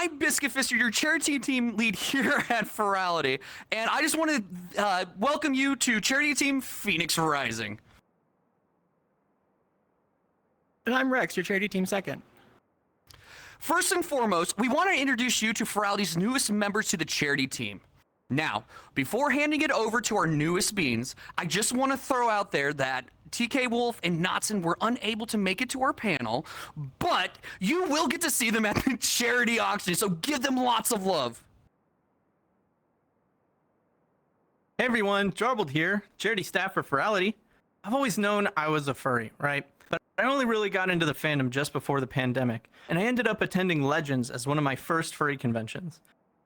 I'm Biscuit Fister, your charity team lead here at Furality, and I just want to welcome you to charity team Phoenix Rising. And I'm Rex, your charity team second. First and foremost, we want to introduce you to Furality's newest members to the charity team. Now, before handing it over to our newest beans, I just want to throw out there that TK Wolf and Knotson were unable to make it to our panel, but you will get to see them at the charity auction, so give them lots of love. Hey everyone, Jarbled here, charity staff for Furality. I've always known I was a furry, right? But I only really got into the fandom just before the pandemic, and I ended up attending Legends as one of my first furry conventions.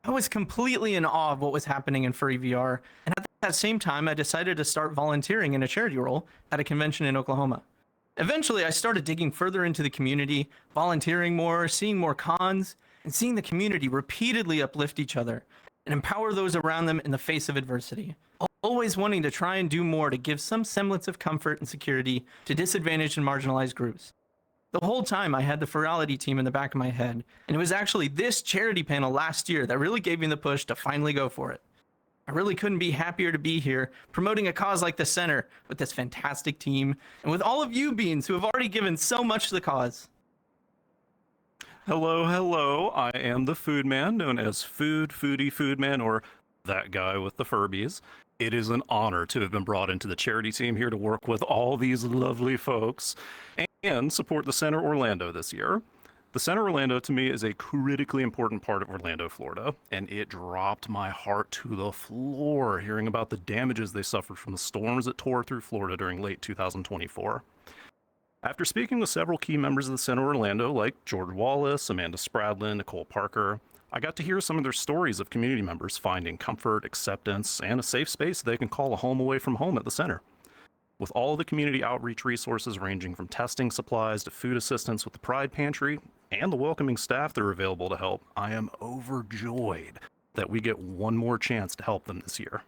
I was completely in awe of what was happening in furry VR, and at that same time, I decided to start volunteering in a charity role at a convention in Oklahoma. Eventually, I started digging further into the community, volunteering more, seeing more cons, and seeing the community repeatedly uplift each other and empower those around them in the face of adversity. Always wanting to try and do more to give some semblance of comfort and security to disadvantaged and marginalized groups. The whole time I had the Furality team in the back of my head, and it was actually this charity panel last year that really gave me the push to finally go for it. I really couldn't be happier to be here, promoting a cause like the Center with this fantastic team, and with all of you beans who have already given so much to the cause. Hello, hello. I am the Food Man, known as Foodie Man, or that guy with the Furbies. It is an honor to have been brought into the charity team here to work with all these lovely folks and support the Center Orlando this year. The Center Orlando to me is a critically important part of Orlando, Florida, and it dropped my heart to the floor hearing about the damages they suffered from the storms that tore through Florida during late 2024. After speaking with several key members of the Center Orlando, like George Wallace, Amanda Spradlin, Nicole Parker, I got to hear some of their stories of community members finding comfort, acceptance, and a safe space they can call a home away from home at the center. With all the community outreach resources ranging from testing supplies to food assistance with the Pride Pantry and the welcoming staff that are available to help, I am overjoyed that we get one more chance to help them this year.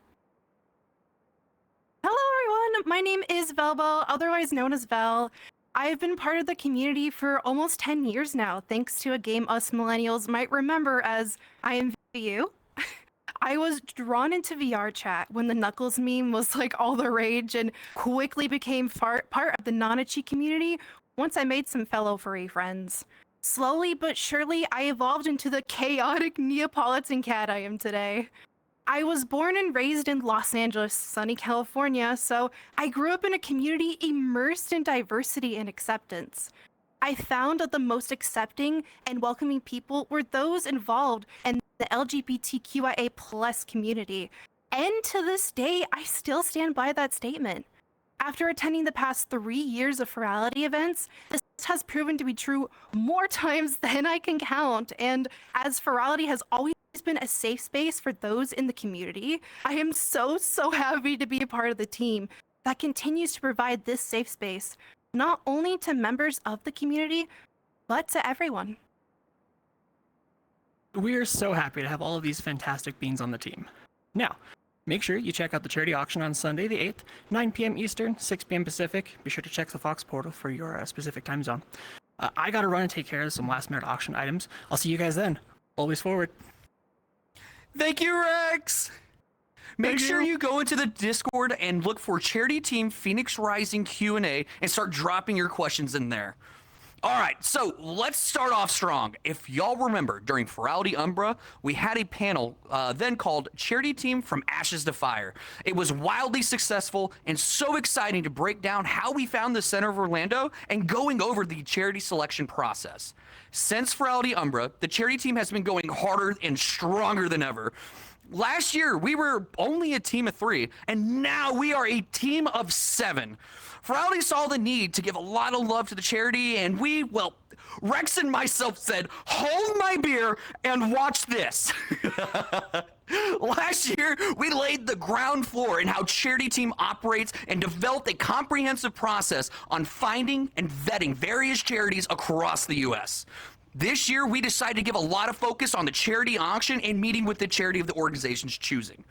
Hello everyone, my name is Velbo, otherwise known as Vel. I've been part of the community for almost 10 years now, thanks to a game us millennials might remember as I Am VU. I was drawn into VR chat when the Knuckles meme was like all the rage and quickly became part of the Nanachi community once I made some fellow furry friends. Slowly but surely, I evolved into the chaotic Neapolitan cat I am today. I was born and raised in Los Angeles, sunny California, so I grew up in a community immersed in diversity and acceptance. I found that the most accepting and welcoming people were those involved in the LGBTQIA+ community. And to this day, I still stand by that statement. After attending the past 3 years of Furality events, this has proven to be true more times than I can count. And as Furality has always been a safe space for those in the community, I am so happy to be a part of the team that continues to provide this safe space, not only to members of the community, but to everyone. We're so happy to have all of these fantastic beans on the team. Now, make sure you check out the charity auction on Sunday the 8th, 9 p.m. Eastern, 6 p.m. Pacific. Be sure to check the Fox portal for your specific time zone. I gotta run and take care of some last-minute auction items. I'll see you guys then. Always forward. Thank you, Rex! Make sure you go into the Discord and look for Charity Team Phoenix Rising Q&A and start dropping your questions in there. All right, so let's start off strong. If y'all remember, during Furality Umbra, we had a panel then called Charity Team From Ashes to Fire. It was wildly successful and so exciting to break down how we found the Center of Orlando and going over the charity selection process. Since Furality Umbra, the charity team has been going harder and stronger than ever. Last year, we were only a team of 3, and now we are a team of 7. Furality saw the need to give a lot of love to the charity, and Rex and myself said, hold my beer and watch this. Last year, we laid the ground floor in how charity team operates and developed a comprehensive process on finding and vetting various charities across the U.S. This year, we decided to give a lot of focus on the charity auction and meeting with the charity of the organization's choosing.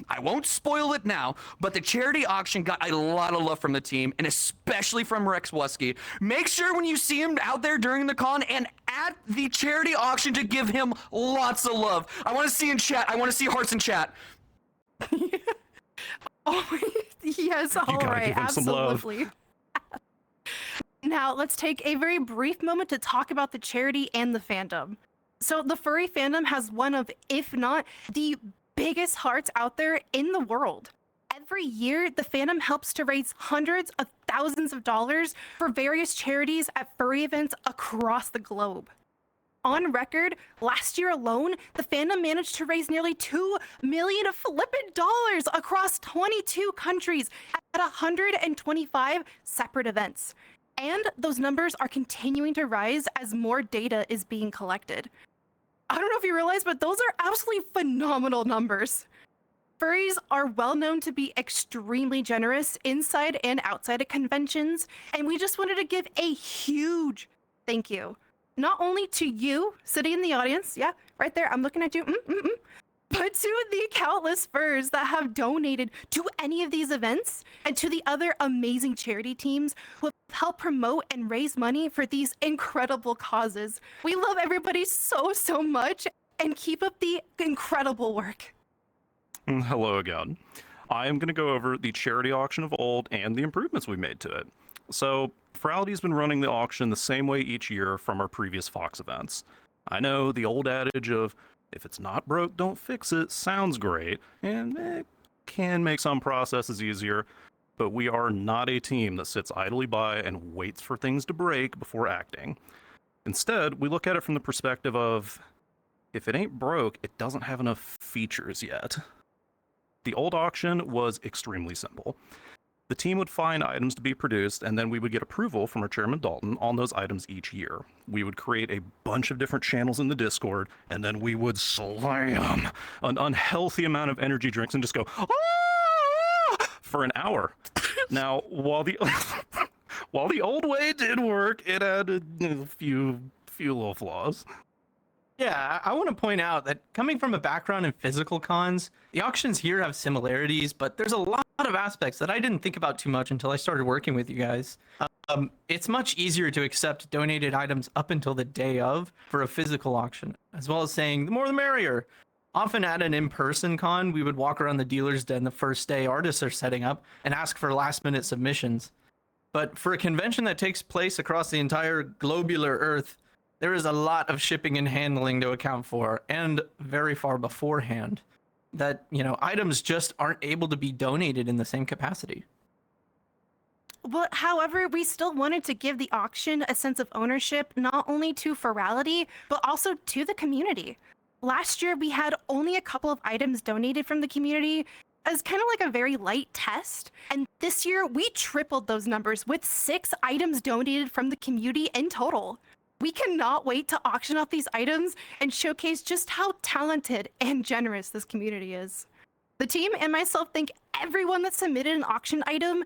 I won't spoil it now, but the charity auction got a lot of love from the team, and especially from Rex Wusky. Make sure when you see him out there during the con and at the charity auction to give him lots of love. I want to see in chat. I want to see hearts in chat. Oh, yes, all gotta right, give him some love. absolutely. Now, let's take a very brief moment to talk about the charity and the fandom. So, the furry fandom has one of, if not the biggest hearts out there in the world. Every year, the fandom helps to raise hundreds of thousands of dollars for various charities at furry events across the globe. On record, last year alone, the fandom managed to raise nearly $2 million flippin' dollars across 22 countries at 125 separate events. And those numbers are continuing to rise as more data is being collected. I don't know if you realize, but those are absolutely phenomenal numbers. Furries are well known to be extremely generous inside and outside of conventions, and we just wanted to give a huge thank you. Not only to you sitting in the audience, yeah, right there, I'm looking at you, but to the countless furs that have donated to any of these events, and to the other amazing charity teams who have helped promote and raise money for these incredible causes. We love everybody so, so much, and keep up the incredible work. Hello again. I am going to go over the charity auction of old and the improvements we made to it. So, Furality's been running the auction the same way each year from our previous Fox events. I know the old adage of, if it's not broke, don't fix it, sounds great, and it can make some processes easier, but we are not a team that sits idly by and waits for things to break before acting. Instead, we look at it from the perspective of, if it ain't broke, it doesn't have enough features yet. The old auction was extremely simple. The team would find items to be produced, and then we would get approval from our chairman Dalton on those items each year. We would create a bunch of different channels in the Discord, and then we would slam an unhealthy amount of energy drinks and just go, "Ah!" for an hour. Now, while the old way did work, it had a few little flaws. Yeah, I want to point out that coming from a background in physical cons, the auctions here have similarities, but there's a lot of aspects that I didn't think about too much until I started working with you guys. It's much easier to accept donated items up until the day of for a physical auction, as well as saying the more the merrier. Often at an in-person con, we would walk around the dealer's den the first day artists are setting up and ask for last-minute submissions. But for a convention that takes place across the entire globular Earth, there is a lot of shipping and handling to account for, and very far beforehand, that, items just aren't able to be donated in the same capacity. Well, however, we still wanted to give the auction a sense of ownership, not only to Furality, but also to the community. Last year, we had only a couple of items donated from the community as kind of like a very light test. And this year, we tripled those numbers with 6 items donated from the community in total. We cannot wait to auction off these items and showcase just how talented and generous this community is. The team and myself thank everyone that submitted an auction item,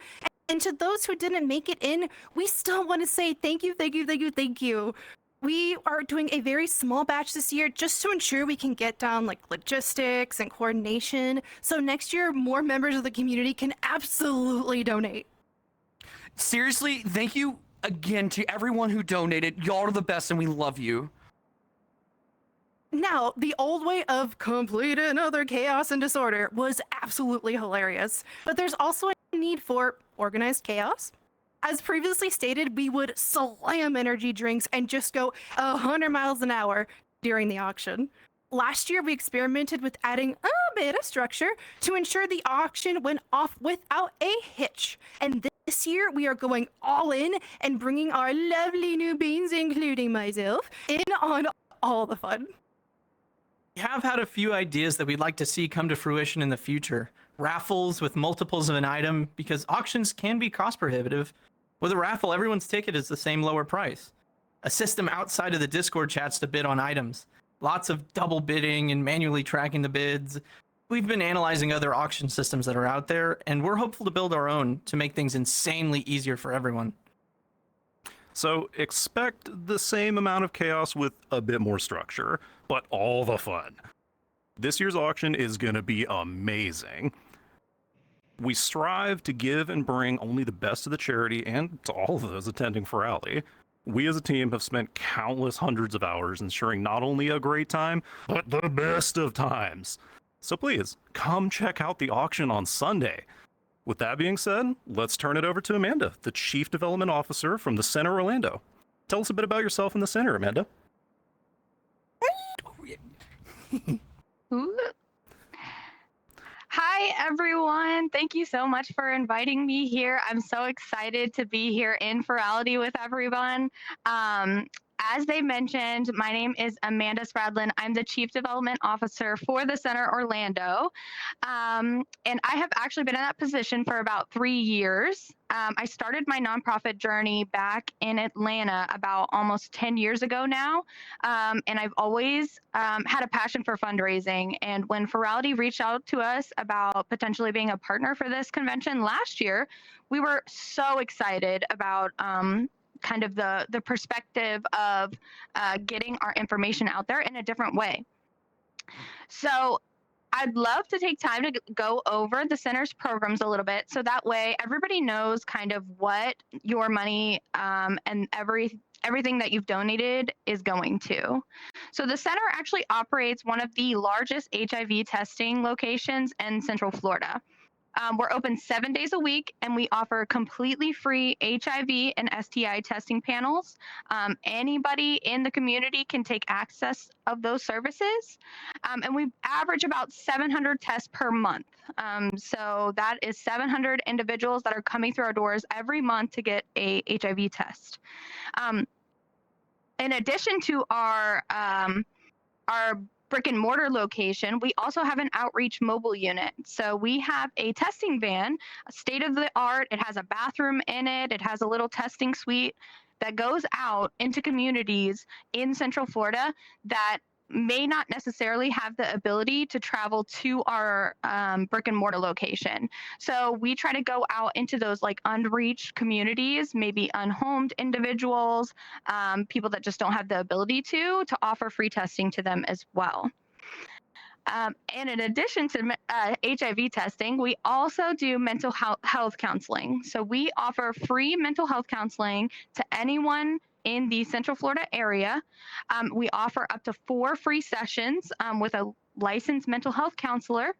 and to those who didn't make it in, we still want to say thank you, thank you, thank you, thank you. We are doing a very small batch this year just to ensure we can get down like logistics and coordination, so next year more members of the community can absolutely donate. Seriously, thank you again to everyone who donated. Y'all are the best and we love you. Now, the old way of complete and utter chaos and disorder was absolutely hilarious, but there's also a need for organized chaos. As previously stated, we would slam energy drinks and just go 100 miles an hour during the auction. Last year, we experimented with adding a bit of structure to ensure the auction went off without a hitch. And this year, we are going all in and bringing our lovely new beans, including myself, in on all the fun. We have had a few ideas that we'd like to see come to fruition in the future. Raffles with multiples of an item, because auctions can be cost prohibitive. With a raffle, everyone's ticket is the same lower price. A system outside of the Discord chats to bid on items. Lots of double bidding and manually tracking the bids. We've been analyzing other auction systems that are out there, and we're hopeful to build our own to make things insanely easier for everyone. So expect the same amount of chaos with a bit more structure, but all the fun. This year's auction is going to be amazing. We strive to give and bring only the best to the charity and to all of those attending Furality. We as a team have spent countless hundreds of hours ensuring not only a great time, but the best of times. So please, come check out the auction on Sunday. With that being said, let's turn it over to Amanda, the Chief Development Officer from the Center Orlando. Tell us a bit about yourself in the Center, Amanda. Ooh. Hi, everyone. Thank you so much for inviting me here. I'm so excited to be here in Furality with everyone. As they mentioned, my name is Amanda Spradlin. I'm the Chief Development Officer for the Center Orlando. And I have actually been in that position for about 3 years. I started my nonprofit journey back in Atlanta about almost 10 years ago now. And I've always had a passion for fundraising. And when Furality reached out to us about potentially being a partner for this convention last year, we were so excited about kind of the perspective of getting our information out there in a different way. So I'd love to take time to go over the center's programs a little bit, so that way everybody knows kind of what your money and everything that you've donated is going to. So the center actually operates one of the largest HIV testing locations in Central Florida. We're open 7 days a week, and we offer completely free HIV and STI testing panels. Anybody in the community can take access of those services, and we average about 700 tests per month. So that is 700 individuals that are coming through our doors every month to get a HIV test. In addition to our brick and mortar location, we also have an outreach mobile unit. So we have a testing van, state of the art. It has a bathroom in it. It has a little testing suite that goes out into communities in Central Florida that may not necessarily have the ability to travel to our brick and mortar location. So we try to go out into those like unreached communities, maybe unhomed individuals, people that just don't have the ability to offer free testing to them as well. And in addition to HIV testing, we also do mental health counseling. So we offer free mental health counseling to anyone in the Central Florida area. We offer up to 4 free sessions with a licensed mental health counselor.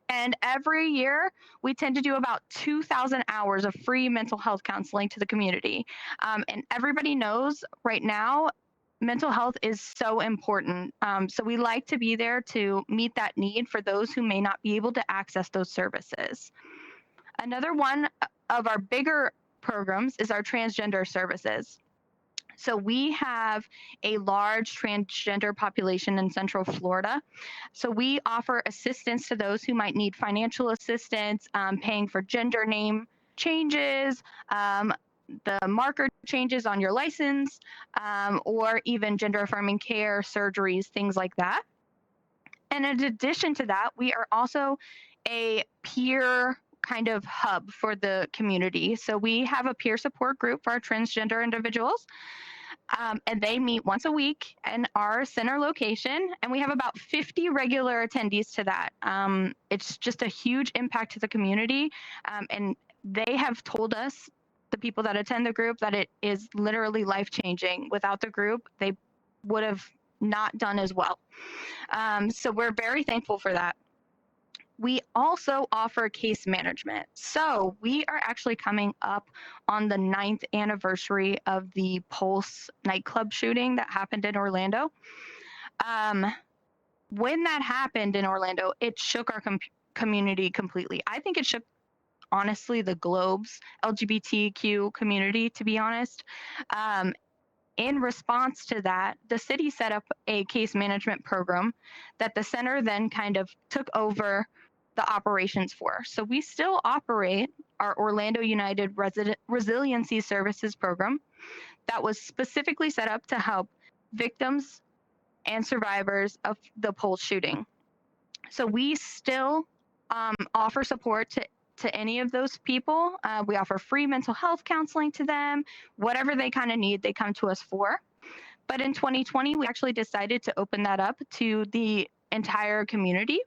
And every year, we tend to do about 2,000 hours of free mental health counseling to the community. And everybody knows right now, mental health is so important. So we like to be there to meet that need for those who may not be able to access those services. Another one of our bigger programs is our transgender services. So we have a large transgender population in Central Florida. So we offer assistance to those who might need financial assistance, paying for gender name changes, the marker changes on your license, or even gender affirming care, surgeries, things like that. And in addition to that, we are also a peer kind of hub for the community. So we have a peer support group for our transgender individuals. And they meet once a week in our center location, and we have about 50 regular attendees to that. It's just a huge impact to the community, and they have told us, the people that attend the group, that it is literally life-changing. Without the group, they would have not done as well. So we're very thankful for that. We also offer case management. So we are actually coming up on the 9th anniversary of the Pulse nightclub shooting that happened in Orlando. When that happened in Orlando, it shook our community completely. I think it shook, honestly, the globe's LGBTQ community, to be honest. In response to that, the city set up a case management program that the center then kind of took over the operations for. So we still operate our Orlando United Resiliency Services program that was specifically set up to help victims and survivors of the Pulse shooting. So we still offer support to to any of those people. We offer free mental health counseling to them. Whatever they kind of need, they come to us for. But in 2020, we actually decided to open that up to the entire community.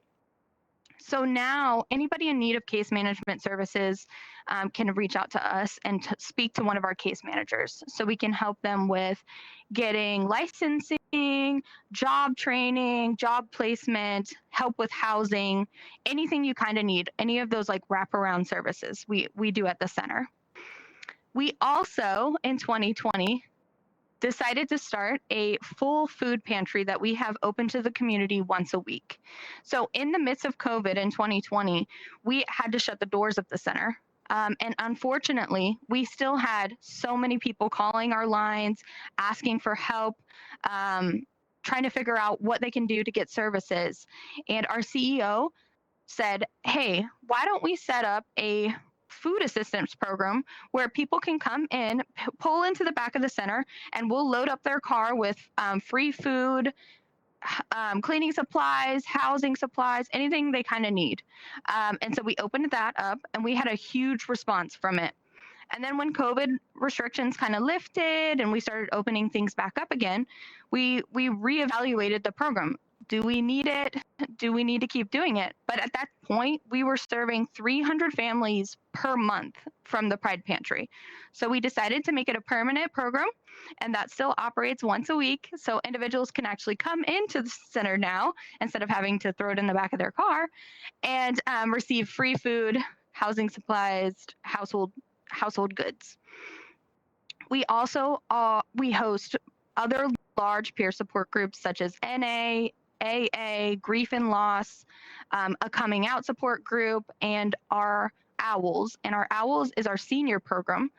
So now anybody in need of case management services can reach out to us and speak to one of our case managers. So we can help them with getting licensing, job training, job placement, help with housing, anything you kind of need, any of those like wraparound services we do at the center. We also, in 2020, decided to start a full food pantry that we have open to the community once a week. So in the midst of COVID in 2020, we had to shut the doors of the center. And unfortunately, we still had so many people calling our lines, asking for help, trying to figure out what they can do to get services. And our CEO said, hey, why don't we set up a food assistance program where people can come in, pull into the back of the center, and we'll load up their car with free food, cleaning supplies, housing supplies, anything they kind of need. And so we opened that up, and we had a huge response from it. And then when COVID restrictions kind of lifted and we started opening things back up again, we reevaluated the program. Do we need it? Do we need to keep doing it? But at that point, we were serving 300 families per month from the Pride Pantry. So we decided to make it a permanent program, and that still operates once a week. So individuals can actually come into the center now instead of having to throw it in the back of their car and receive free food, housing supplies, household goods. We also we host other large peer support groups such as NA, AA, grief and loss, a coming out support group, and our Owls. And our Owls is our senior program.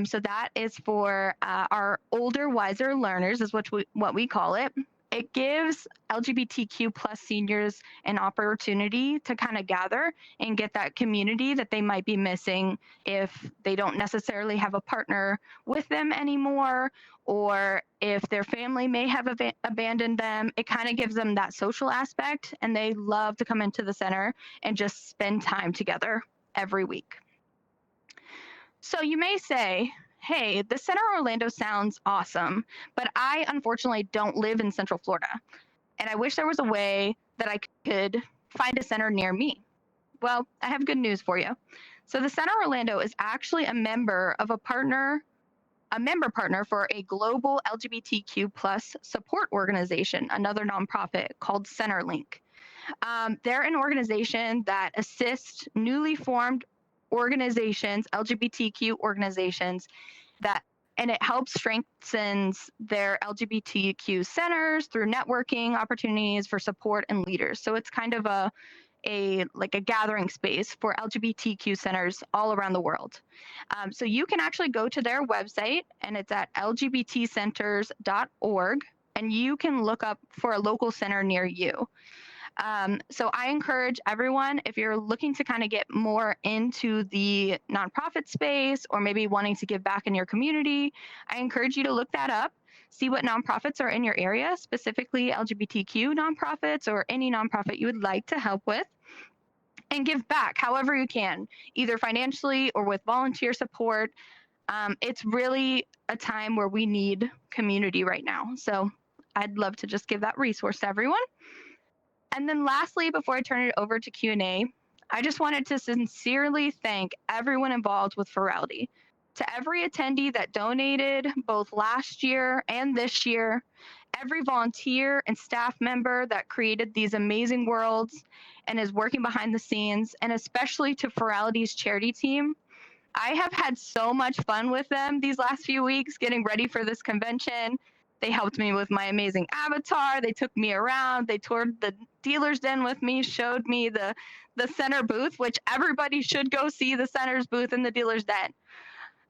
So that is for our older, wiser learners, is what we call it. It gives LGBTQ plus seniors an opportunity to kind of gather and get that community that they might be missing if they don't necessarily have a partner with them anymore, or if their family may have abandoned them. It kind of gives them that social aspect, and they love to come into the center and just spend time together every week. So you may say, hey, the Center Orlando sounds awesome, but I unfortunately don't live in Central Florida, and I wish there was a way that I could find a center near me. Well, I have good news for you. So the Center Orlando is actually a member partner for a global LGBTQ plus support organization, another nonprofit called Centerlink. They're an organization that assists newly formed organizations, LGBTQ organizations, and it helps strengthens their LGBTQ centers through networking opportunities for support and leaders. So it's kind of a gathering space for LGBTQ centers all around the world. So you can actually go to their website, and it's at lgbtcenters.org, and you can look up for a local center near you. So I encourage everyone, if you're looking to kind of get more into the nonprofit space or maybe wanting to give back in your community, I encourage you to look that up, see what nonprofits are in your area, specifically LGBTQ nonprofits or any nonprofit you would like to help with, and give back however you can, either financially or with volunteer support. It's really a time where we need community right now. So I'd love to just give that resource to everyone. And then lastly, before I turn it over to Q&A, I just wanted to sincerely thank everyone involved with Furality. To every attendee that donated both last year and this year, every volunteer and staff member that created these amazing worlds and is working behind the scenes, and especially to Furality's charity team. I have had so much fun with them these last few weeks getting ready for this convention. They helped me with my amazing avatar. They took me around. They toured the dealer's den with me, showed me the center booth, which everybody should go see the center's booth in the dealer's den.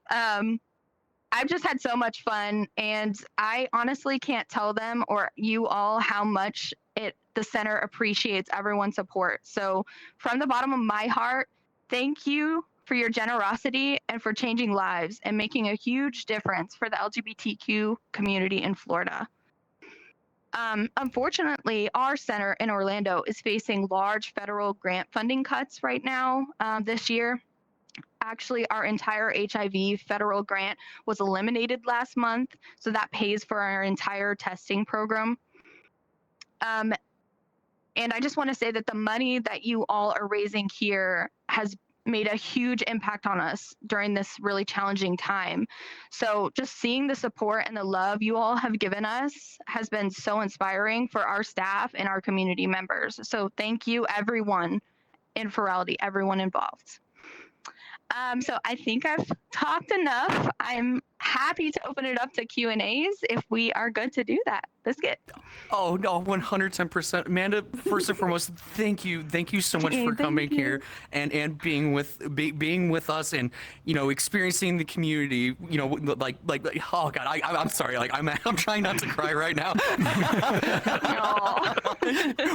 I've just had so much fun, and I honestly can't tell them or you all how much the center appreciates everyone's support. So from the bottom of my heart, thank you for your generosity and for changing lives and making a huge difference for the LGBTQ community in Florida. Unfortunately, our center in Orlando is facing large federal grant funding cuts right now this year. Actually, our entire HIV federal grant was eliminated last month, so that pays for our entire testing program. And I just want to say that the money that you all are raising here has made a huge impact on us during this really challenging time. So just seeing the support and the love you all have given us has been so inspiring for our staff and our community members. So thank you, everyone in Furality, everyone involved. So I think I've talked enough. I'm happy to open it up to Q&As if we are good to do that. Biscuit. Oh no, 110%. Amanda, first and foremost, thank you so much for coming here and being with us and experiencing the community. Like oh god, I'm sorry. Like I'm trying not to cry right now.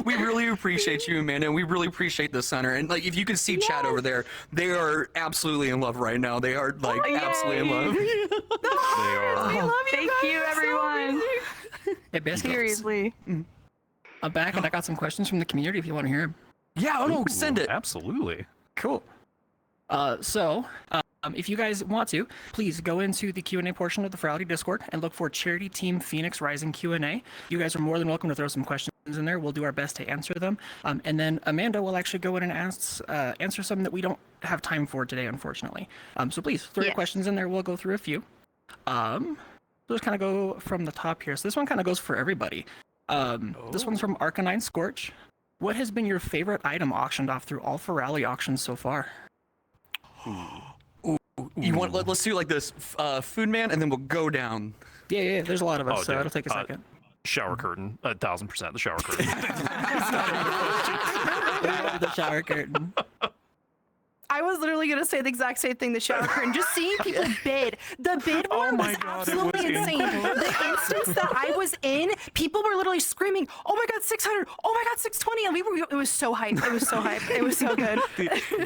We really appreciate you, Amanda, and we really appreciate the center. And like if you can see Chad over there, they are absolutely in love right now. They are like absolutely in love. They are. We love you. Thank you, everyone. Hey, Biscuit. Seriously. I'm back and I got some questions from the community if you want to hear them. Yeah, oh no, Ooh, send it. Absolutely. Cool. If you guys want to, please go into the Q&A portion of the Furality Discord and look for Charity Team Phoenix Rising Q&A. You guys are more than welcome to throw some questions in there. We'll do our best to answer them. And then Amanda will actually go in and answer some that we don't have time for today, unfortunately. So please throw your questions in there. We'll go through a few. Let's kind of go from the top here. So this one kind of goes for everybody. This one's from Arcanine Scorch. What has been your favorite item auctioned off through all Furality auctions so far? You want? Let's do like this, Food Man, and then we'll go down. Yeah. There's a lot of us, so dude. it'll take a second. Shower curtain, 1000%. The shower curtain. The shower curtain. I was literally going to say the exact same thing, the shower curtain. Just seeing people bid. The bid war my was God, it absolutely was insane. The instance that I was in, people were literally screaming, oh my God, 600, oh my God, 620. And it was so hype. It was so hype. It was so good.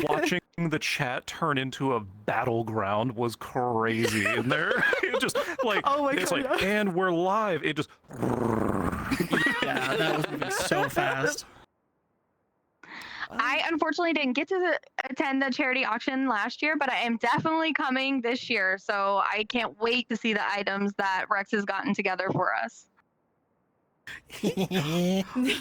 Watching the chat turn into a battleground was crazy in there. It just like, Oh my it's God, like, and we're live. It just. Yeah, that was moving so fast. I unfortunately didn't get to attend the charity auction last year, but I am definitely coming this year. So I can't wait to see the items that Rex has gotten together for us.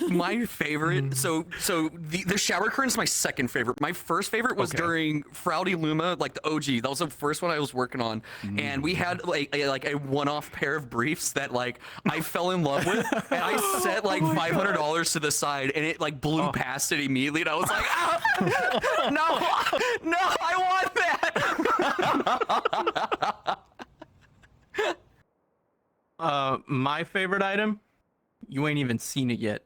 My favorite, so the shower curtain is my second favorite. My first favorite was during Furality Luma, like the OG. That was the first one I was working on, and we had like a one-off pair of briefs that like I fell in love with, and I set like $500 to the side, and it like blew past it immediately, and I was like, no, I want that. My favorite item. You ain't even seen it yet.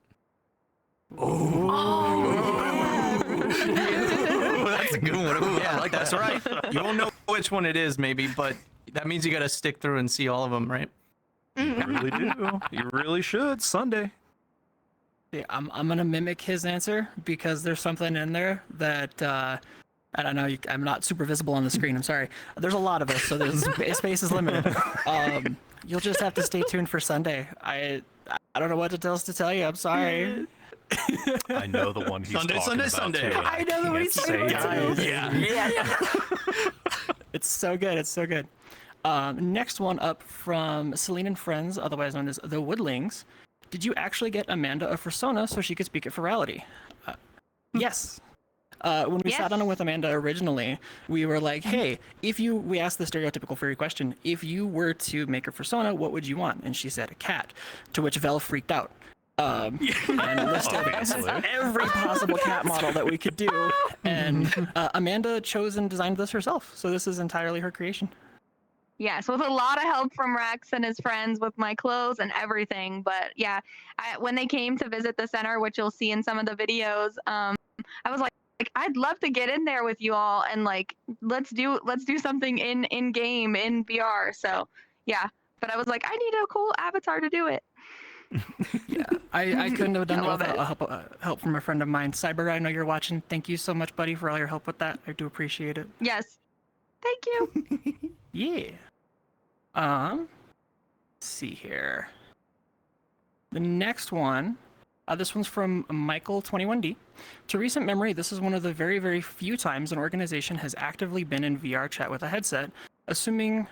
That's a good one. Yeah, I like that's that. right. You won't know which one it is, maybe, but that means you got to stick through and see all of them, right? You really do. You really should. Sunday. Yeah, I'm gonna mimic his answer because there's something in there that I don't know. I'm not super visible on the screen. I'm sorry. There's a lot of us, so there's space is limited. You'll just have to stay tuned for Sunday. I don't know what else to tell you. I'm sorry. I know the one he's talking about Sunday. too, and I know the one he's can't talking say about it. too. Yeah. It's so good. It's so good. Next one up from Celine and Friends, otherwise known as the Woodlings. Did you actually get Amanda a persona so she could speak at Furality? Yes. When we sat on it with Amanda originally, we were like, hey, we asked the stereotypical furry question, if you were to make a persona, what would you want? And she said a cat, to which Vel freaked out. And listed every possible cat model that we could do. And Amanda chose and designed this herself. So this is entirely her creation. Yes, with a lot of help from Rex and his friends with my clothes and everything. But yeah, when they came to visit the center, which you'll see in some of the videos, I was like, I'd love to get in there with you all and like let's do something in game in VR. So yeah, but I was like, I need a cool avatar to do it. Yeah, I couldn't have done it without help from a friend of mine. Cyber, I know you're watching. Thank you so much, buddy, for all your help with that. I do appreciate it. Yes, thank you. Yeah. Let's see here. The next one, this one's from Michael21D. To recent memory, this is one of the very, very few times an organization has actively been in VR chat with a headset. Assuming,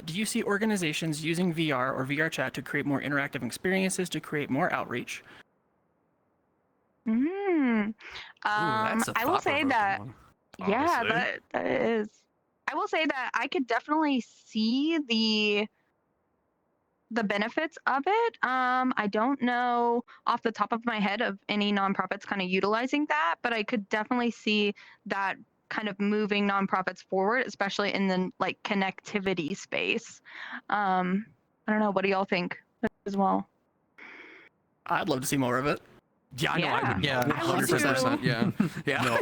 do you see organizations using VR or VR chat to create more interactive experiences, to create more outreach? Ooh, that's a I will say thought-provoking that, one. yeah, Honestly. that is. I will say that I could definitely see the benefits of it. I don't know off the top of my head of any nonprofits kind of utilizing that, but I could definitely see that kind of moving nonprofits forward, especially in the like connectivity space. I don't know. What do y'all think as well? I'd love to see more of it. Yeah, I know. I would. Yeah. I would 100%. Yeah. Yeah. No,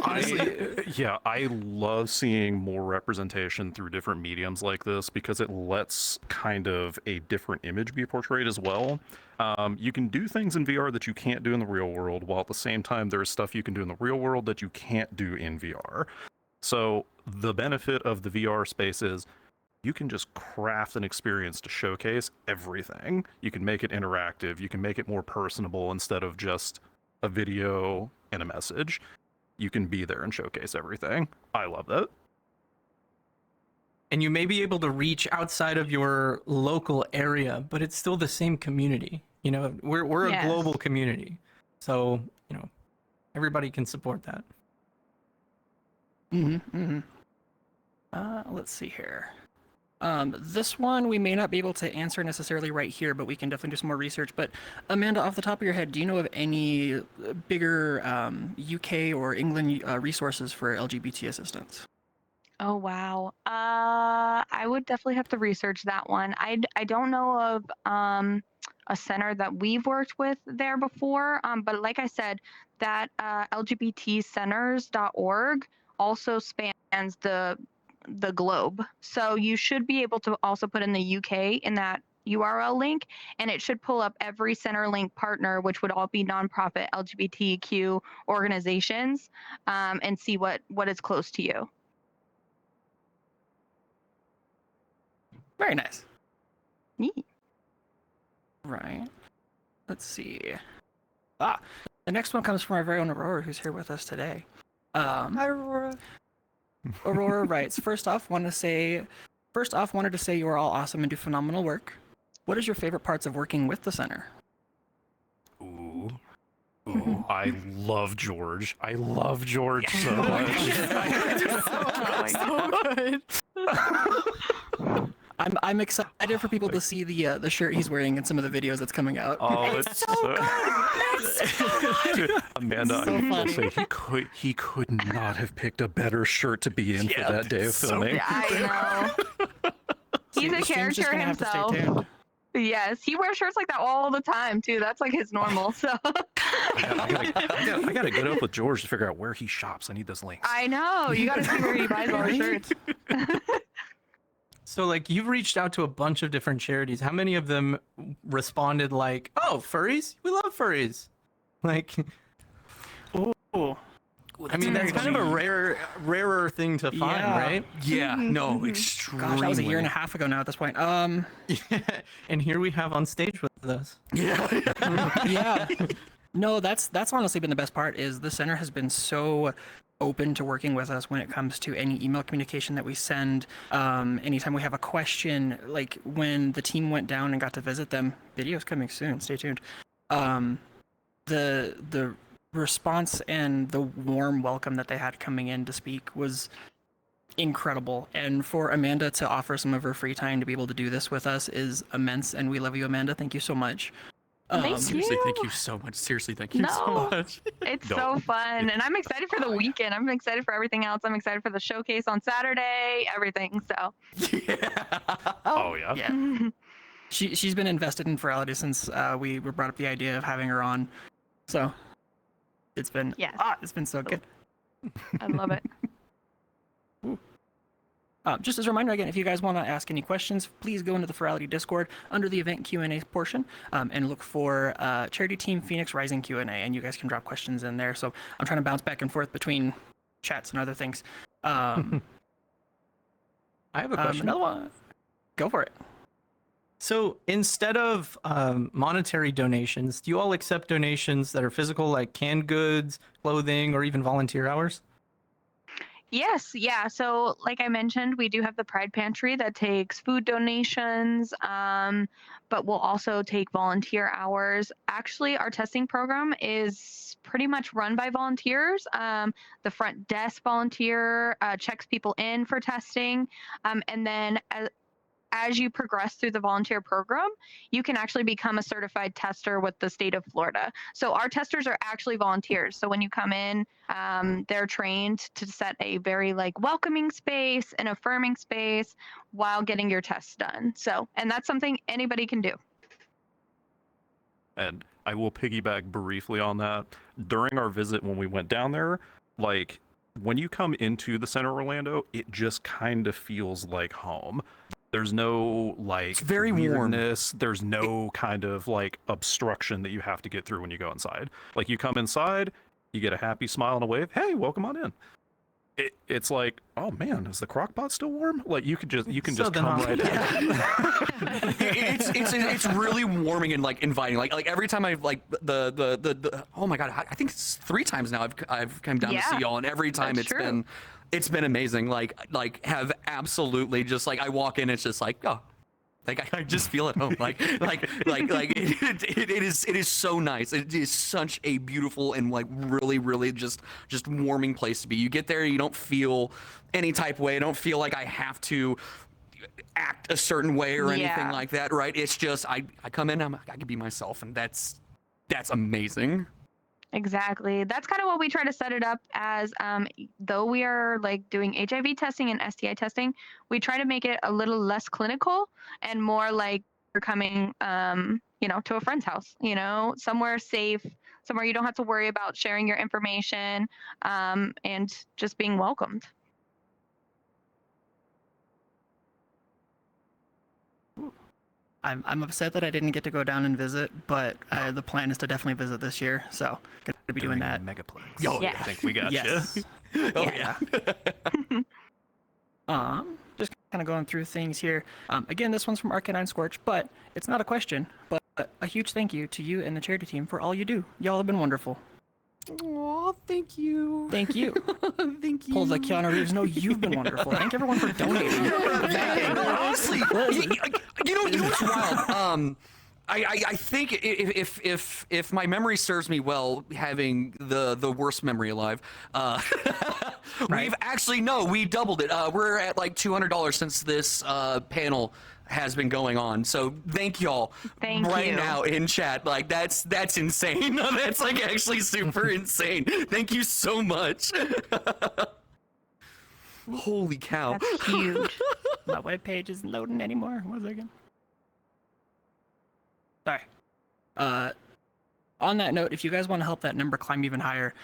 I love seeing more representation through different mediums like this because it lets kind of a different image be portrayed as well. You can do things in VR that you can't do in the real world, while at the same time there's stuff you can do in the real world that you can't do in VR. So the benefit of the VR space is you can just craft an experience to showcase everything. You can make it interactive. You can make it more personable instead of just a video and a message. You can be there and showcase everything. I love that. And you may be able to reach outside of your local area, but it's still the same community. You know, we're a Yes. global community, so you know everybody can support that. Let's see here. This one we may not be able to answer necessarily right here, but we can definitely do some more research. But Amanda, off the top of your head, do you know of any bigger UK or England resources for LGBT assistance? Oh wow. I would definitely have to research that one. I don't know of a center that we've worked with there before. But like I said, that LGBTcenters.org also spans the globe. So you should be able to also put in the UK in that URL link, and it should pull up every Centerlink partner, which would all be nonprofit LGBTQ organizations, and see what is close to you. Very nice. Neat. Right. Let's see. The next one comes from our very own Aurora, who's here with us today. Hi, Aurora. Aurora writes, first off, wanted to say you are all awesome and do phenomenal work. What is your favorite parts of working with the center? Ooh, I love George. I love George so much. So good. I'm excited for people to see the shirt he's wearing in some of the videos that's coming out. Oh, It's so good. Dude, Amanda, So I will funny. say he could not have picked a better shirt to be in for that day of filming. I know. He's a The stream's just character gonna have to stay himself. tuned. Yes, he wears shirts like that all the time too. That's like his normal. So I gotta get up with George to figure out where he shops. I need those links. I know you got to see where he buys all his shirts. So like you've reached out to a bunch of different charities. How many of them responded like, "Oh, furries? We love furries." Like, Ooh. I mean, that's kind of a rarer thing to find, Yeah. right? Yeah. No. Extremely. Gosh, that was a year and a half ago now at this point. Yeah. And here we have on stage with us. Yeah. No, that's honestly been the best part is the center has been so open to working with us when it comes to any email communication that we send. Anytime we have a question, like when the team went down and got to visit them, videos coming soon, stay tuned. The response and the warm welcome that they had coming in to speak was incredible. And for Amanda to offer some of her free time to be able to do this with us is immense, and we love you, Amanda. Thank you so much. Thank Seriously, you. thank you so much. Seriously, thank you so No. much. It's No. so fun, and I'm excited for the weekend. I'm excited for everything else. I'm excited for the showcase on Saturday. Everything. So Oh yeah. Yeah. She's been invested in Furality since we were brought up the idea of having her on. So it's been Yes. it's been so good. I love it. Just as a reminder, again, if you guys want to ask any questions, please go into the Furality Discord under the event Q&A portion and look for Charity Team Phoenix Rising Q&A, and you guys can drop questions in there. So I'm trying to bounce back and forth between chats and other things. I have a question. Another one. Go for it. So instead of monetary donations, do you all accept donations that are physical, like canned goods, clothing, or even volunteer hours? Yes, yeah. So, like I mentioned, we do have the Pride Pantry that takes food donations, but we'll also take volunteer hours. Actually, our testing program is pretty much run by volunteers. The front desk volunteer checks people in for testing, and then as you progress through the volunteer program, you can actually become a certified tester with the state of Florida. So our testers are actually volunteers. So when you come in, they're trained to set a very like welcoming space, an affirming space while getting your tests done. So, and that's something anybody can do. And I will piggyback briefly on that. During our visit when we went down there, like when you come into the center of Orlando, it just kind of feels like home. There's no like It's very warm. weirdness. There's no kind of like obstruction that you have to get through when you go inside. Like you come inside, you get a happy smile and a wave. Hey, welcome on in. It's like, oh man, is the crock pot still warm? Like you can just come right in. It's really warming and like inviting. Like every time I've like the oh my god, I think it's 3 times now I've come down to see y'all, and every time that's true. it's been amazing. Like have absolutely just like I walk in, it's just like oh. Like I just feel at home. It is so nice. It is such a beautiful and like really just warming place to be. You get there, you don't feel any type of way. I don't feel like I have to act a certain way or anything like that, right? It's just I come in, I can be myself, and that's amazing. Exactly. That's kind of what we try to set it up as. Though we are like doing HIV testing and STI testing, we try to make it a little less clinical and more like you're coming, to a friend's house, somewhere safe, somewhere you don't have to worry about sharing your information, and just being welcomed. I'm upset that I didn't get to go down and visit, but the plan is to definitely visit this year. So going to be doing that. Megaplex. Yo, Yeah. I think we got Yes. you. Oh yeah. Just kind of going through things here. Again, this one's from Arcanine Scorch, but it's not a question, but a huge thank you to you and the charity team for all you do. Y'all have been wonderful. Aw, thank you. Thank you. Thank you. Pull the Keanu Reeves. No, you've been wonderful. Thank everyone for donating. No, honestly, you know what's wild? I think if my memory serves me well, having the worst memory alive, we've actually we doubled it. We're at like $200 since this panel has been going on. So thank y'all right you. now in chat. Like that's insane. That's like actually super insane. Thank you so much. Holy cow. That's huge. My webpage isn't loading anymore. 1 second. Sorry. On that note, if you guys want to help that number climb even higher,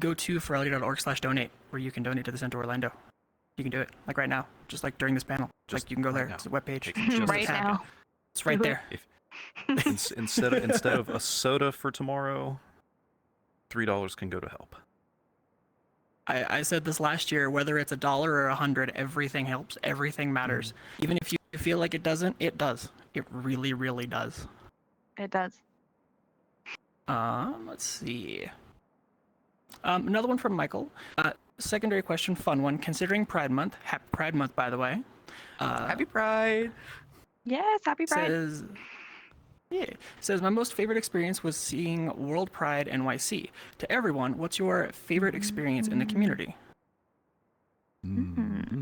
go to furality.org/donate, where you can donate to the Center Orlando. You can do it, like right now, just like during this panel. Just like you can go there. It's a webpage. Right now. It's right there. Instead of a soda for tomorrow, $3 can go to help. I said this last year, whether it's $1 or 100, everything helps. Everything matters. Even if you feel like it doesn't, it does. It really, really does. It does. Let's see. Another one from Michael. Secondary question, fun one. Considering Pride Month, happy Pride Month, by the way. Happy Pride. Yes, happy Pride. Says my most favorite experience was seeing World Pride NYC. To everyone, what's your favorite experience in the community?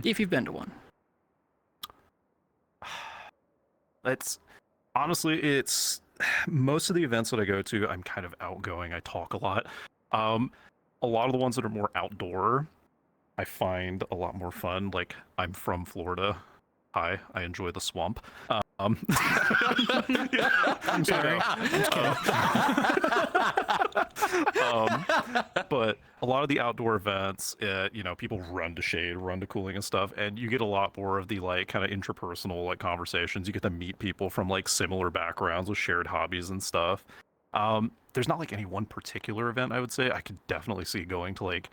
If you've been to one. It's most of the events that I go to, I'm kind of outgoing. I talk a lot. A lot of the ones that are more outdoor, I find a lot more fun. Like, I'm from Florida. Hi, I enjoy the swamp. I'm sorry. But a lot of the outdoor events, people run to shade, run to cooling and stuff, and you get a lot more of the like kind of interpersonal like conversations. You get to meet people from like similar backgrounds with shared hobbies and stuff. There's not like any one particular event I would say. I could definitely see going to like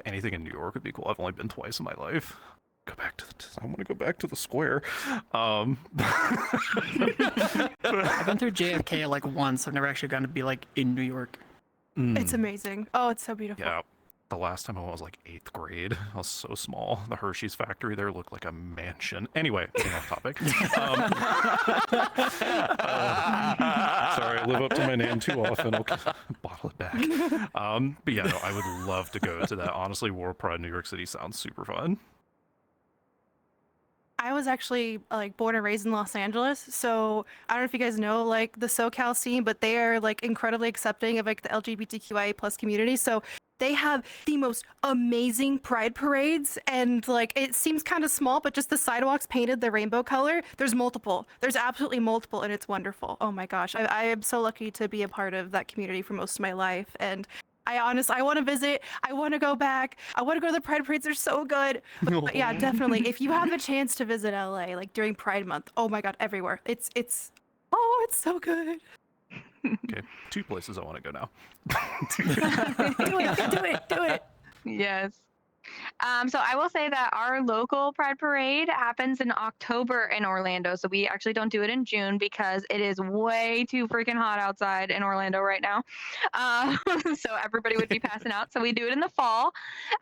anything in New York would be cool. I've only been twice in my life. go back to I want to go back to the square. I've been through JFK like once. I've never actually gotten to be like in New York. It's amazing. Oh, it's so beautiful. Yeah. The last time I went was like 8th grade. I was so small. The Hershey's factory there looked like a mansion. Anyway, getting off topic. Sorry, I live up to my name too often. Okay, bottle it back. But yeah, no, I would love to go to that. Honestly, War Pride New York City sounds super fun. I was actually like born and raised in Los Angeles, so I don't know if you guys know like the SoCal scene, but they are like incredibly accepting of like the LGBTQIA plus community. So they have the most amazing pride parades, and like it seems kind of small, but just the sidewalks painted the rainbow color. There's multiple. There's absolutely multiple, and it's wonderful. Oh my gosh, I am so lucky to be a part of that community for most of my life, and I want to visit. I want to go back. I want to go to the Pride parades. They're so good. But yeah, definitely. If you have a chance to visit LA, like during Pride Month, oh my God, everywhere. It's so good. Okay, 2 places I want to go now. Do it. Yes. So I will say that our local Pride Parade happens in October in Orlando. So we actually don't do it in June because it is way too freaking hot outside in Orlando right now. So everybody would be passing out. So we do it in the fall.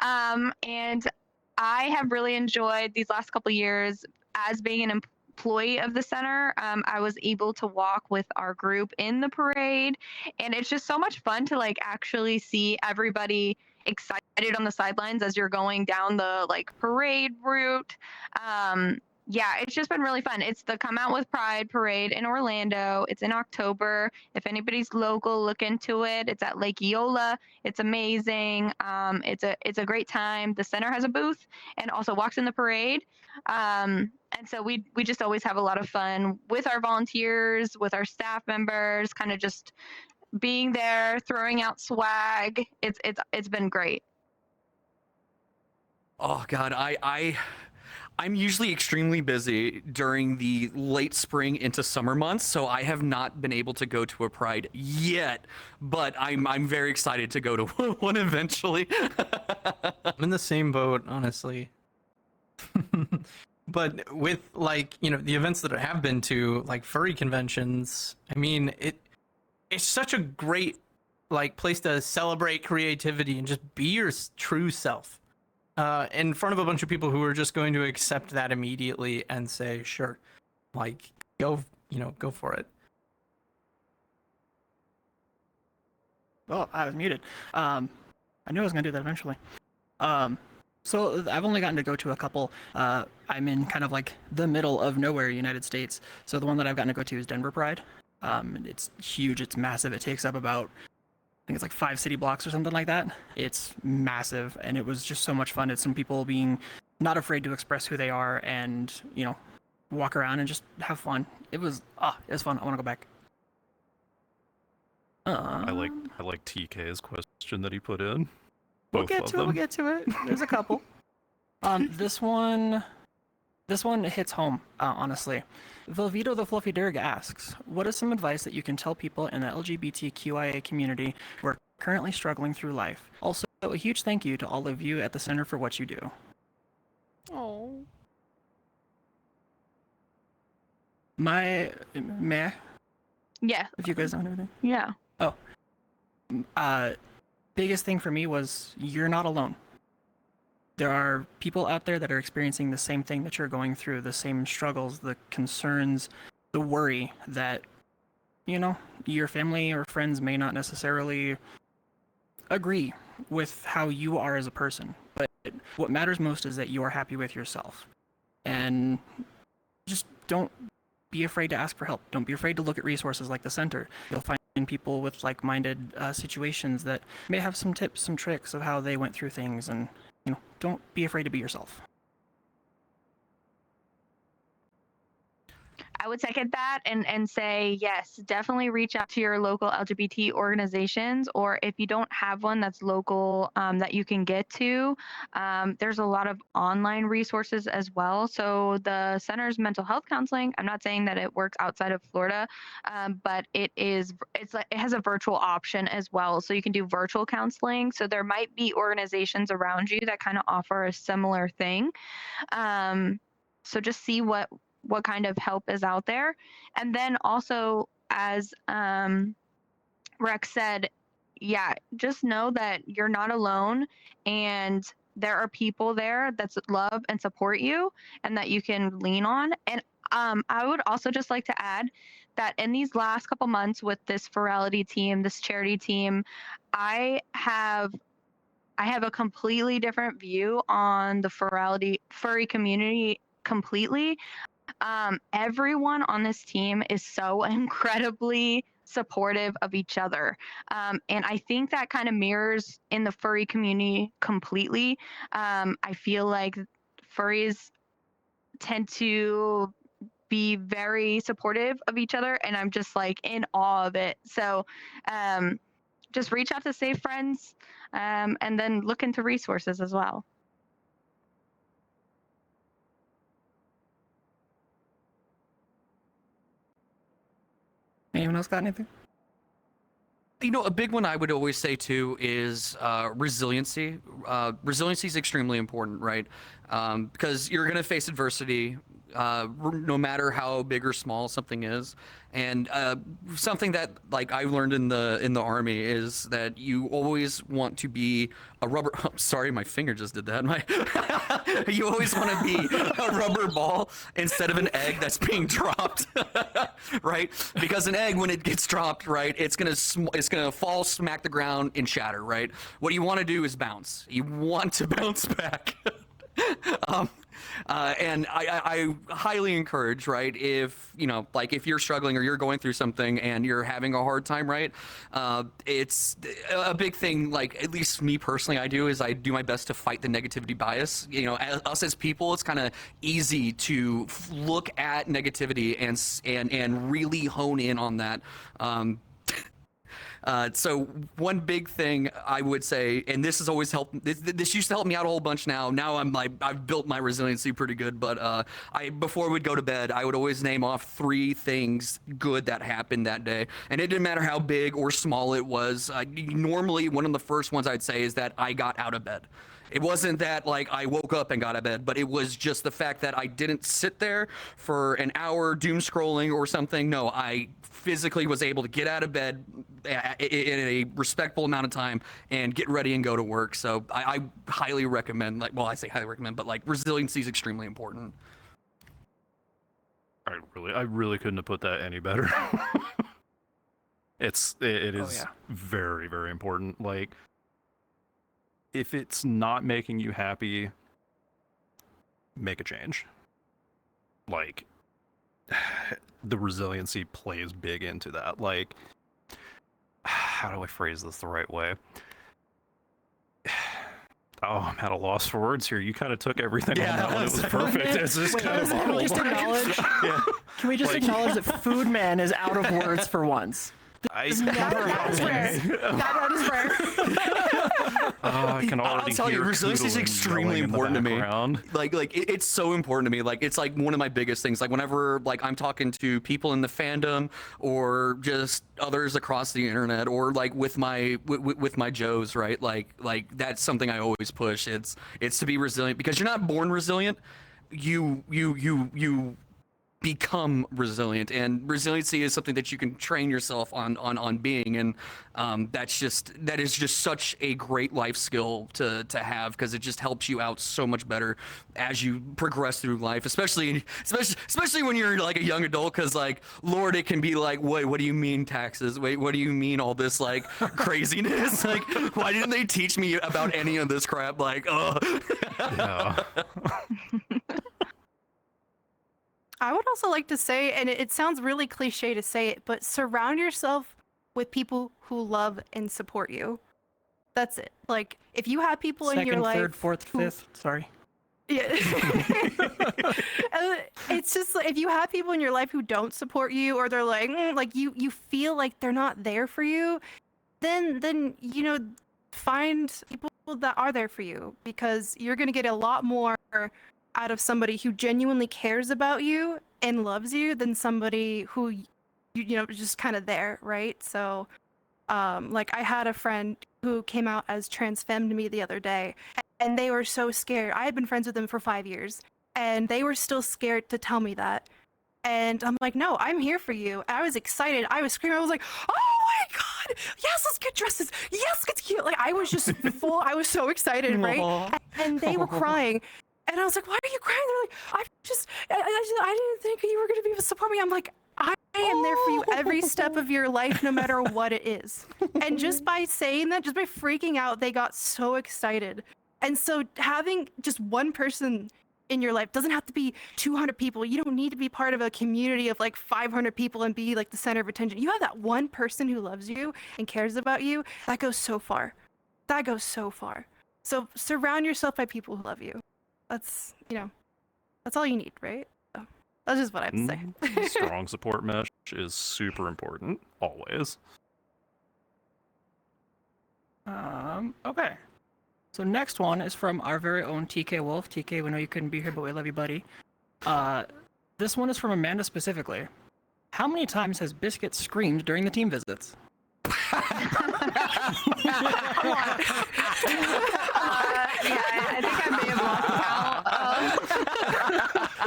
And I have really enjoyed these last couple of years as being an employee of the center. I was able to walk with our group in the parade, and it's just so much fun to like actually see everybody excited on the sidelines as you're going down the like parade route. Yeah, it's just been really fun. It's the Come Out with Pride parade in Orlando. It's in October. If anybody's local, look into it. It's at Lake Eola. It's amazing. It's a great time. The center has a booth and also walks in the parade. And so we just always have a lot of fun with our volunteers, with our staff members, kind of just being there, throwing out swag. It's been great. Oh God, I'm usually extremely busy during the late spring into summer months, so I have not been able to go to a Pride yet, but I'm very excited to go to one eventually. I'm in the same boat, honestly. But with like, you know, the events that I have been to, like furry conventions, I mean, it's such a great like place to celebrate creativity and just be your true self. In front of a bunch of people who are just going to accept that immediately and say, sure, like go for it. Oh, I was muted. I knew I was gonna do that eventually. So I've only gotten to go to a couple. I'm in kind of like the middle of nowhere, United States. So the one that I've gotten to go to is Denver Pride. It's huge. It's massive. It takes up about, I think it's like 5 city blocks or something like that. It's massive, and it was just so much fun. It's some people being not afraid to express who they are and, you know, walk around and just have fun. It was fun. I want to go back. I like TK's question that he put in. We'll get to it. There's a couple. This one hits home, honestly. Velveto the Fluffy Durg asks, what is some advice that you can tell people in the LGBTQIA community who are currently struggling through life? Also, a huge thank you to all of you at the center for what you do. Oh. May I? Yeah. If you guys don't have anything. Yeah. Biggest thing for me was you're not alone. There are people out there that are experiencing the same thing that you're going through, the same struggles, the concerns, the worry that, you know, your family or friends may not necessarily agree with how you are as a person. But what matters most is that you are happy with yourself. And just don't be afraid to ask for help. Don't be afraid to look at resources like the center. You'll find people with like-minded situations that may have some tips, some tricks of how they went through things, and you know, don't be afraid to be yourself. I would second that and say yes, definitely reach out to your local LGBT organizations, or if you don't have one that's local that you can get to, there's a lot of online resources as well. So the Center's mental health counseling, I'm not saying that it works outside of Florida, but it's like it has a virtual option as well, so you can do virtual counseling. So there might be organizations around you that kind of offer a similar thing. So just see what kind of help is out there. And then also, as Rex said, yeah, just know that you're not alone, and there are people there that love and support you and that you can lean on. And I would also just like to add that in these last couple months with this Furality team, this charity team, I have a completely different view on the furry community completely. Everyone on this team is so incredibly supportive of each other. And I think that kind of mirrors in the furry community completely. I feel like furries tend to be very supportive of each other, and I'm just like in awe of it. So just reach out to Safe Friends, and then look into resources as well. Anyone else got anything? You know, a big one I would always say too is resiliency. Resiliency is extremely important, right? Because you're going to face adversity, no matter how big or small something is. And something that like I learned in the army is that you always want to be a rubber. Oh, sorry, my finger just did that. You always want to be a rubber ball instead of an egg that's being dropped, right? Because an egg, when it gets dropped, right, it's gonna fall, smack the ground, and shatter, right? What you want to do is bounce. You want to bounce back. And I highly encourage, right, if, you know, like if you're struggling or you're going through something and you're having a hard time, right, it's a big thing, like at least me personally, I do my best to fight the negativity bias. You know, us as people, it's kind of easy to look at negativity and really hone in on that. So one big thing I would say, and this has always helped, this used to help me out a whole bunch now. Now I've built my resiliency pretty good, but before we'd go to bed, I would always name off 3 things good that happened that day. And it didn't matter how big or small it was. Normally, one of the first ones I'd say is that I got out of bed. It wasn't that like I woke up and got out of bed, but it was just the fact that I didn't sit there for an hour doom scrolling or something. No, I physically was able to get out of bed in a respectful amount of time and get ready and go to work. So I highly recommend, like, well, I say highly recommend, but like resiliency is extremely important. I really couldn't have put that any better. It is very, very important. Like, if it's not making you happy, make a change. Like, the resiliency plays big into that. Like, how do I phrase this the right way? Oh, I'm at a loss for words here. You kind of took everything on that one. It was perfect. It's just kind of Can we just acknowledge? Can we just acknowledge that Food Man is out of words for once? That is rare. That is rare. I can already I'll tell you, hear resiliency is Koodle extremely yelling in the important to me. background. It's so important to me. Like, it's like one of my biggest things. Like, whenever like I'm talking to people in the fandom or just others across the internet, or like with my Joes, right? Like that's something I always push. It's to be resilient, because you're not born resilient. You become resilient, and resiliency is something that you can train yourself on being, and that is just such a great life skill to have, because it just helps you out so much better as you progress through life, especially when you're like a young adult, because like, Lord, it can be like, wait, what do you mean taxes? Wait, what do you mean all this like craziness? Like, why didn't they teach me about any of this crap? Like, oh. Yeah. I would also like to say, and it sounds really cliche to say it, but surround yourself with people who love and support you. That's it. Like, if you have people in your Second, life, third, fourth, fifth. Sorry. Yeah. It's just like if you have people in your life who don't support you, or they're like you feel like they're not there for you, then find people that are there for you, because you're gonna get a lot more out of somebody who genuinely cares about you and loves you than somebody who just kind of there, right? So like I had a friend who came out as trans femme to me the other day, and they were so scared. I had been friends with them for 5 years, and they were still scared to tell me that. And I'm like, no, I'm here for you. And I was excited. I was screaming. I was like, oh my God, yes, let's get dresses. Yes, get cute. Like I was just full. I was so excited, right? And they were crying. And I was like, why are you crying? They're like, I didn't think you were going to be able to support me. I'm like, I am there for you every step of your life, no matter what it is. And just by saying that, just by freaking out, they got so excited. And so having just one person in your life doesn't have to be 200 people. You don't need to be part of a community of like 500 people and be like the center of attention. You have that one person who loves you and cares about you. That goes so far. That goes so far. So surround yourself by people who love you. That's all you need, right? So that's just what I have to say. Strong support mesh is super important, always. Okay. So next one is from our very own TK Wolf. TK, we know you couldn't be here, but we love you, buddy. This one is from Amanda specifically. How many times has Biscuit screamed during the team visits? I think I may have lost count.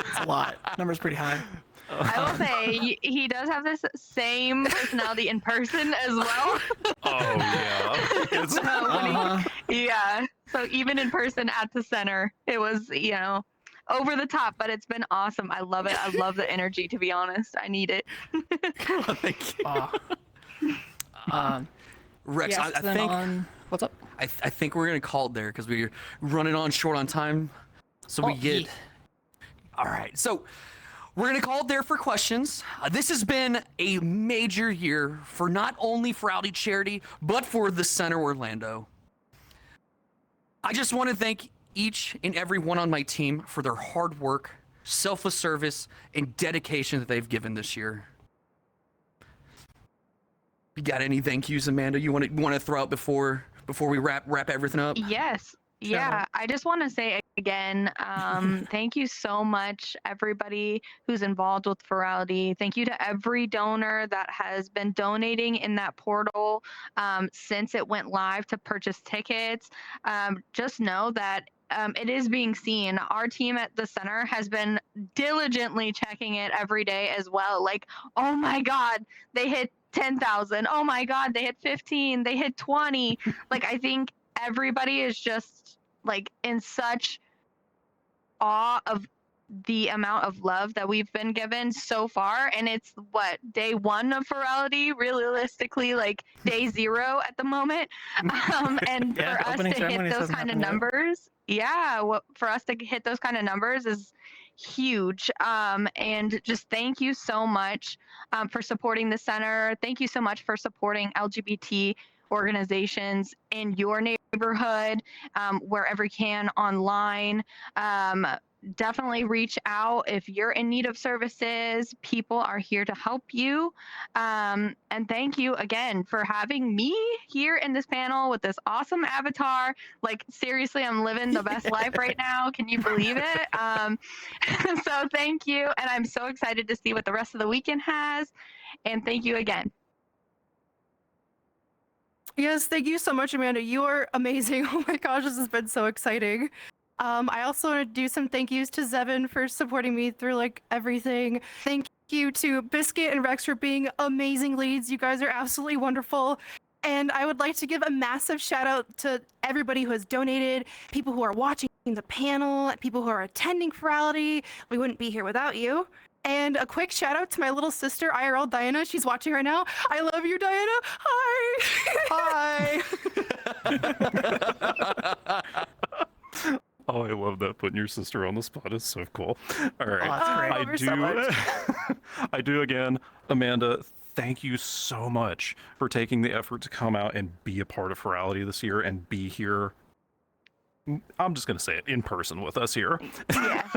It's a lot. Number's pretty high. I will say he does have this same personality in person as well. Oh yeah. Yeah. So even in person at the center, it was over the top, but it's been awesome. I love it. I love the energy. To be honest, I need it. Thank you. Rex, yes, I think. What's up? I think we're gonna call it there because we're running on short on time. So we get. Yeah. All right. So we're gonna call it there for questions. This has been a major year for not only Furality Charity but for the Center Orlando. I just want to thank each and every one on my team for their hard work, selfless service, and dedication that they've given this year. You got any thank yous, Amanda? You want to throw out before we wrap everything up? Yes. Yeah, I just want to say again, thank you so much, everybody who's involved with Furality. Thank you to every donor that has been donating in that portal since it went live to purchase tickets. Just know that it is being seen. Our team at the center has been diligently checking it every day as well. Like, oh my God, they hit 10,000. Oh my God, they hit 15. They hit 20. Like, I think everybody is just like in such awe of the amount of love that we've been given so far. And it's day one of Furality, realistically, like day zero at the moment. And Yeah, for us to hit those kind of numbers, for us to hit those kind of numbers is huge. And just thank you so much for supporting the center. Thank you so much for supporting LGBT organizations in your neighborhood, wherever you can, online. Definitely reach out if you're in need of services. People are here to help you. And thank you again for having me here in this panel with this awesome avatar. Like, seriously, I'm living the best life right now. Can you believe it? So thank you. And I'm so excited to see what the rest of the weekend has. And thank you again. Yes, thank you so much, Amanda. You are amazing. Oh my gosh, this has been so exciting. I also want to do some thank yous to Zevin for supporting me through like everything. Thank you to Biscuit and Rex for being amazing leads. You guys are absolutely wonderful. And I would like to give a massive shout out to everybody who has donated, people who are watching the panel, people who are attending Furality. We wouldn't be here without you. And a quick shout out to my little sister, IRL Diana. She's watching right now. I love you, Diana. Hi. Hi. Oh, I love that. Putting your sister on the spot is so cool. All right. Oh, that's great. I love her so much. I do again. Amanda, thank you so much for taking the effort to come out and be a part of Furality this year and be here I'm just going to say it, in person with us here. Yeah.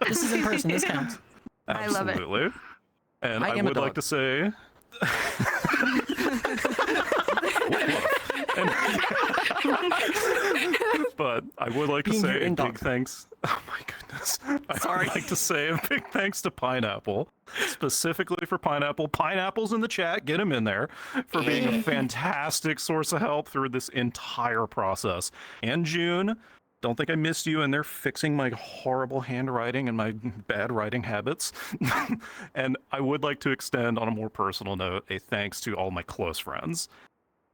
This is in person. This counts. I love it. Absolutely. And I I am a would like dog. to say. But I would like to Being say here a in big dog. thanks. Oh my goodness. Sorry. I'd like to say a big thanks to Pineapple, specifically for Pineapple. Pineapple's in the chat, get him in there, for being a fantastic source of help through this entire process. And June, don't think I missed you in there fixing my horrible handwriting and my bad writing habits. And I would like to extend, on a more personal note, a thanks to all my close friends.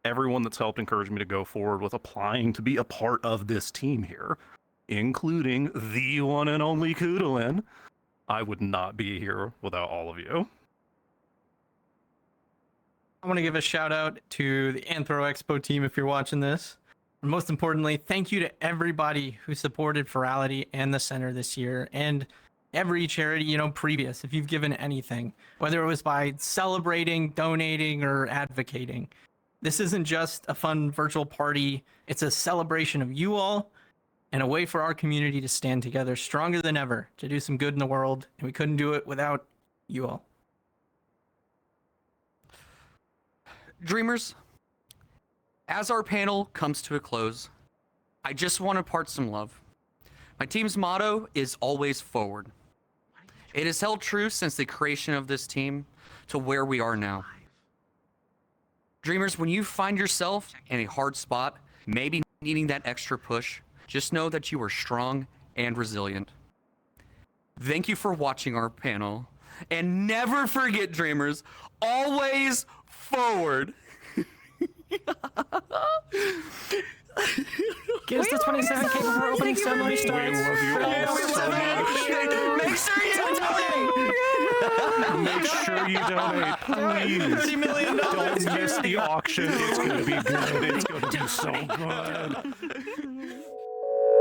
Everyone that's helped encourage me to go forward with applying to be a part of this team here, including the one and only Koodalin. I would not be here without all of you. I want to give a shout out to the Anthro Expo team if you're watching this. And most importantly, thank you to everybody who supported Furality and the center this year, and every charity, previous, if you've given anything, whether it was by celebrating, donating, or advocating. This isn't just a fun virtual party. It's a celebration of you all and a way for our community to stand together stronger than ever to do some good in the world. And we couldn't do it without you all. Dreamers, as our panel comes to a close, I just want to impart some love. My team's motto is always forward. It has held true since the creation of this team to where we are now. Dreamers, when you find yourself in a hard spot, maybe needing that extra push, just know that you are strong and resilient. Thank you for watching our panel. And never forget, Dreamers, always forward. Give us the 27K before opening ceremony We starts. love you all so much. Make sure you donate. Make sure you donate, please. $30 million. Don't miss the auction. It's going to be good. It's going to be so good.